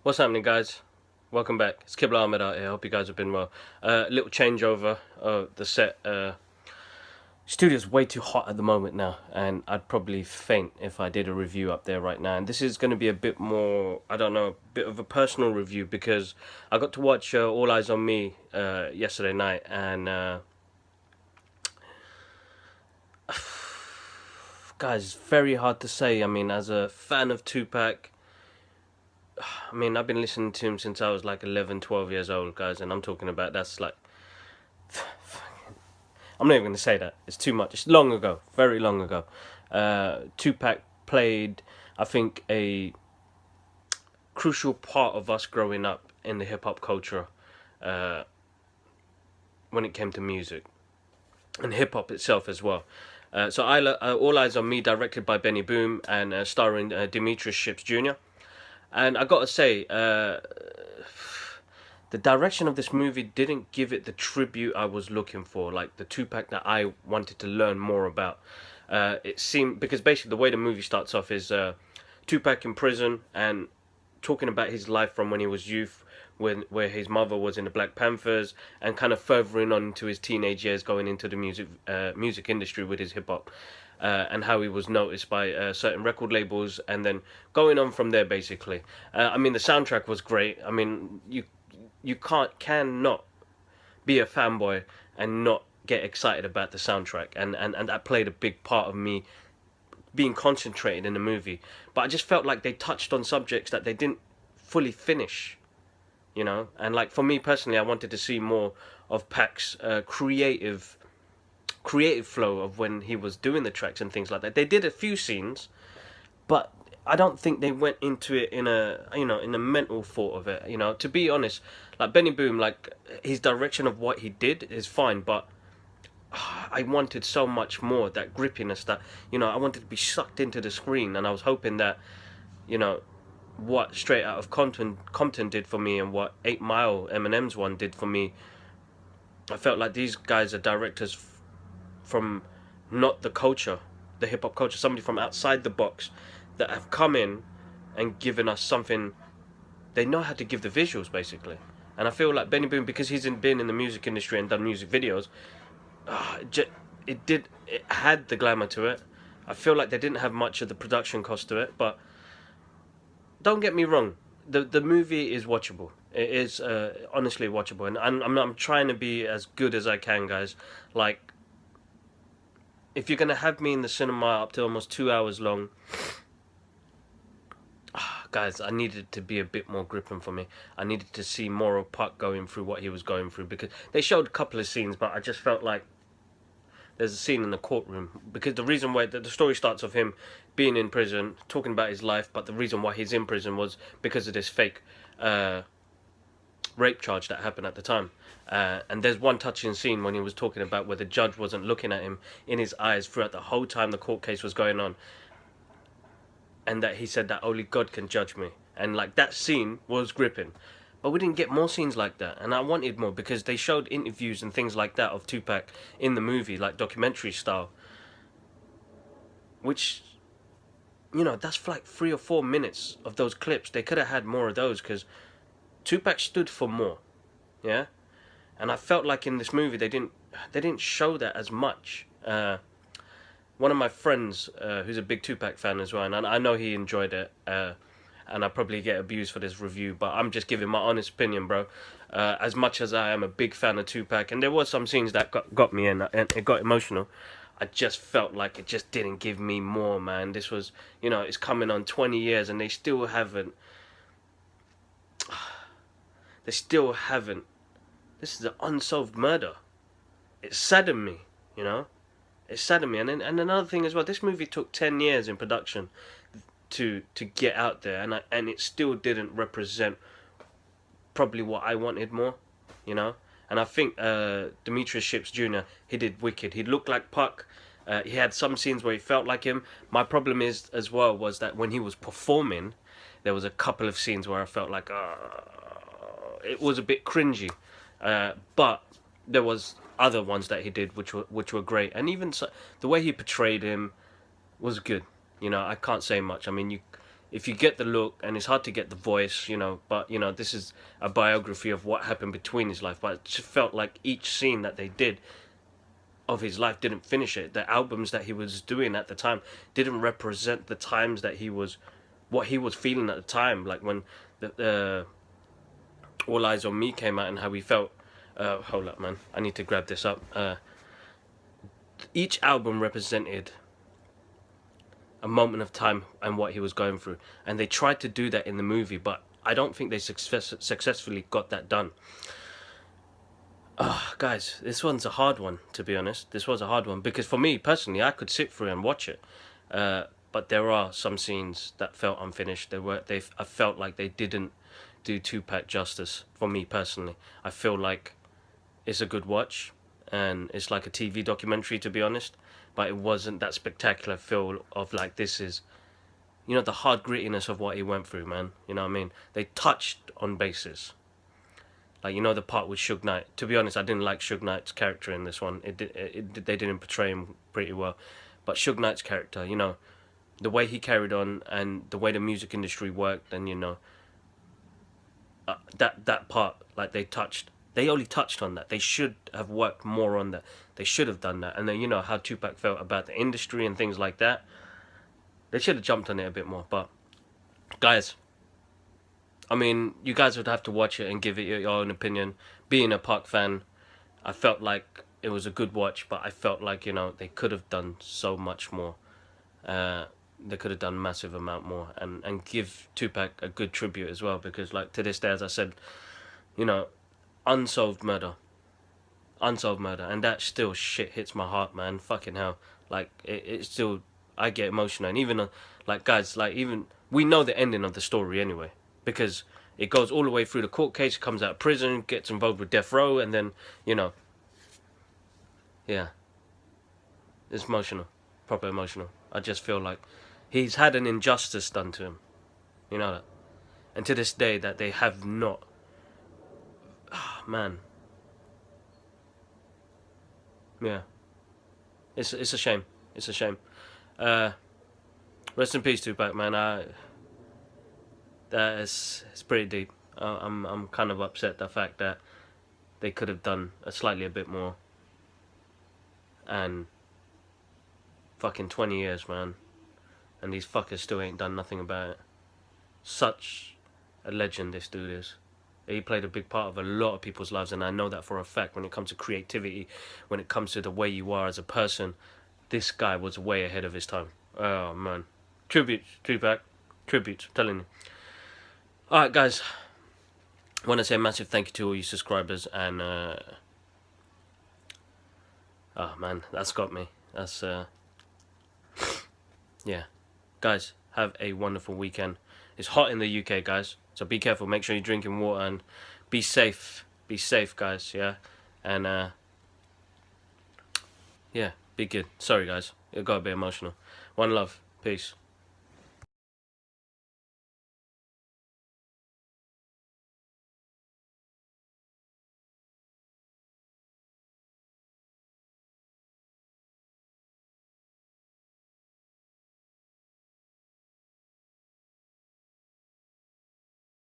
What's happening, guys? Welcome back. It's Kibla Ahmed out here. Hope you guys have been well. Little changeover of the set. Studio's way too hot at the moment now, and I'd probably faint if I did a review up there right now. And this is going to be a bit more, I don't know, a bit of a personal review because I got to watch All Eyes on Me yesterday night, and guys, it's very hard to say. I mean, as a fan of Tupac, I mean, I've been listening to him since I was like 11, 12 years old, guys, and I'm talking about that's like, I'm not even going to say that. It's too much. It's long ago, very long ago. Tupac played, I think, a crucial part of us growing up in the hip hop culture when it came to music and hip hop itself as well. All Eyes on Me, directed by Benny Boom and starring Demetrius Ships Jr. And I gotta say, the direction of this movie didn't give it the tribute I was looking for, like the Tupac that I wanted to learn more about. It seemed, because basically the way the movie starts off is Tupac in prison and talking about his life from when he was youth, where his mother was in the Black Panthers, and kind of furthering on into his teenage years, going into the music industry with his hip hop. And how he was noticed by certain record labels, and then going on from there, basically. I mean, the soundtrack was great. I mean, you cannot be a fanboy and not get excited about the soundtrack, and that played a big part of me being concentrated in the movie. But I just felt like they touched on subjects that they didn't fully finish, you know. And like for me personally, I wanted to see more of Pac's creative flow of when he was doing the tracks and things like that. They did a few scenes, but I don't think they went into it in a mental thought of it. You know, to be honest, like Benny Boom, like his direction of what he did is fine, but I wanted so much more, that grippiness, that, you know, I wanted to be sucked into the screen, and I was hoping that, you know, what Straight Out of Compton did for me and what 8 Mile, Eminem's one, did for me. I felt like these guys are directors from not the culture, the hip hop culture, somebody from outside the box that have come in and given us something. They know how to give the visuals, basically. And I feel like Benny Boom, because he's been in the music industry and done music videos, it had the glamour to it. I feel like they didn't have much of the production cost to it, but don't get me wrong, the movie is watchable. It is honestly watchable, and I'm trying to be as good as I can, guys. Like, if you're gonna have me in the cinema up to almost 2 hours long, guys, I needed it to be a bit more gripping for me. I needed to see more of Puck going through what he was going through, because they showed a couple of scenes, but I just felt like there's a scene in the courtroom, because the reason why the story starts of him being in prison, talking about his life, but the reason why he's in prison was because of this fake rape charge that happened at the time. And there's one touching scene when he was talking about where the judge wasn't looking at him in his eyes throughout the whole time the court case was going on, and that he said that only God can judge me. And like, that scene was gripping, but we didn't get more scenes like that, and I wanted more, because they showed interviews and things like that of Tupac in the movie, like documentary style, which, you know, that's like 3 or 4 minutes of those clips. They could have had more of those, because Tupac stood for more, yeah. And I felt like in this movie they didn't show that as much. One of my friends, who's a big Tupac fan as well, and I know he enjoyed it, and I probably get abused for this review, but I'm just giving my honest opinion, bro. As much as I am a big fan of Tupac, and there was some scenes that got me in, and it got emotional, I just felt like it just didn't give me more, man. This was, you know, it's coming on 20 years, and they still haven't. This is an unsolved murder. It saddened me, you know. It saddened me, and another thing as well. This movie took 10 years in production to get out there, and it still didn't represent probably what I wanted more, you know. And I think Demetrius Ships Jr., he did wicked. He looked like Puck. He had some scenes where he felt like him. My problem is as well was that when he was performing, there was a couple of scenes where I felt like it was a bit cringy. But there was other ones that he did which were great, and even so, the way he portrayed him was good. You know, I can't say much. I mean, if you get the look, and it's hard to get the voice, you know, but you know, this is a biography of what happened between his life. But it just felt like each scene that they did of his life didn't finish it. The albums that he was doing at the time didn't represent the times that he was, what he was feeling at the time. Like when the All Eyes on Me came out and how he felt. Hold up, man. I need to grab this up. Each album represented a moment of time and what he was going through, and they tried to do that in the movie, but I don't think they successfully got that done. Guys, this one's a hard one, to be honest. This was a hard one because for me personally, I could sit through and watch it, but there are some scenes that felt unfinished. I felt like they didn't do Tupac justice. For me personally, I feel like it's a good watch, and it's like a TV documentary, to be honest, but it wasn't that spectacular feel of like, this is, you know, the hard grittiness of what he went through, man. You know what I mean? They touched on bases. Like, you know, the part with Suge Knight. To be honest, I didn't like Suge Knight's character in this one. They didn't portray him pretty well. But Suge Knight's character, you know, the way he carried on and the way the music industry worked, and, you know, that part, like, they only touched on that. They should have worked more on that. They should have done that. And then, you know, how Tupac felt about the industry and things like that. They should have jumped on it a bit more. But, guys, I mean, you guys would have to watch it and give it your own opinion. Being a Pac fan, I felt like it was a good watch, but I felt like, you know, they could have done so much more. They could have done a massive amount more, and give Tupac a good tribute as well, because, like, to this day, as I said, you know, unsolved murder, and that still shit hits my heart, man. Fucking hell. Like, it still, I get emotional, and even, like, guys, like, even, we know the ending of the story anyway, because it goes all the way through the court case, comes out of prison, gets involved with death row, and then, you know, yeah, it's emotional, proper emotional. I just feel like he's had an injustice done to him, you know that, and to this day that they have not, man, yeah, it's a shame, it's a shame. Rest in peace, Tupac, man. It's pretty deep. I'm kind of upset the fact that they could have done a bit more. And fucking 20 years, man, and these fuckers still ain't done nothing about it. Such a legend this dude is. He played a big part of a lot of people's lives, and I know that for a fact. When it comes to creativity, when it comes to the way you are as a person, this guy was way ahead of his time. Oh man, tribute, Tupac, tribute. I'm telling you. All right, guys. I want to say a massive thank you to all you subscribers, and oh man, that's got me. That's yeah, guys. Have a wonderful weekend. It's hot in the UK, guys, so be careful. Make sure you're drinking water and be safe. Be safe, guys. Yeah, and yeah, be good. Sorry, guys. It got a bit emotional. One love. Peace.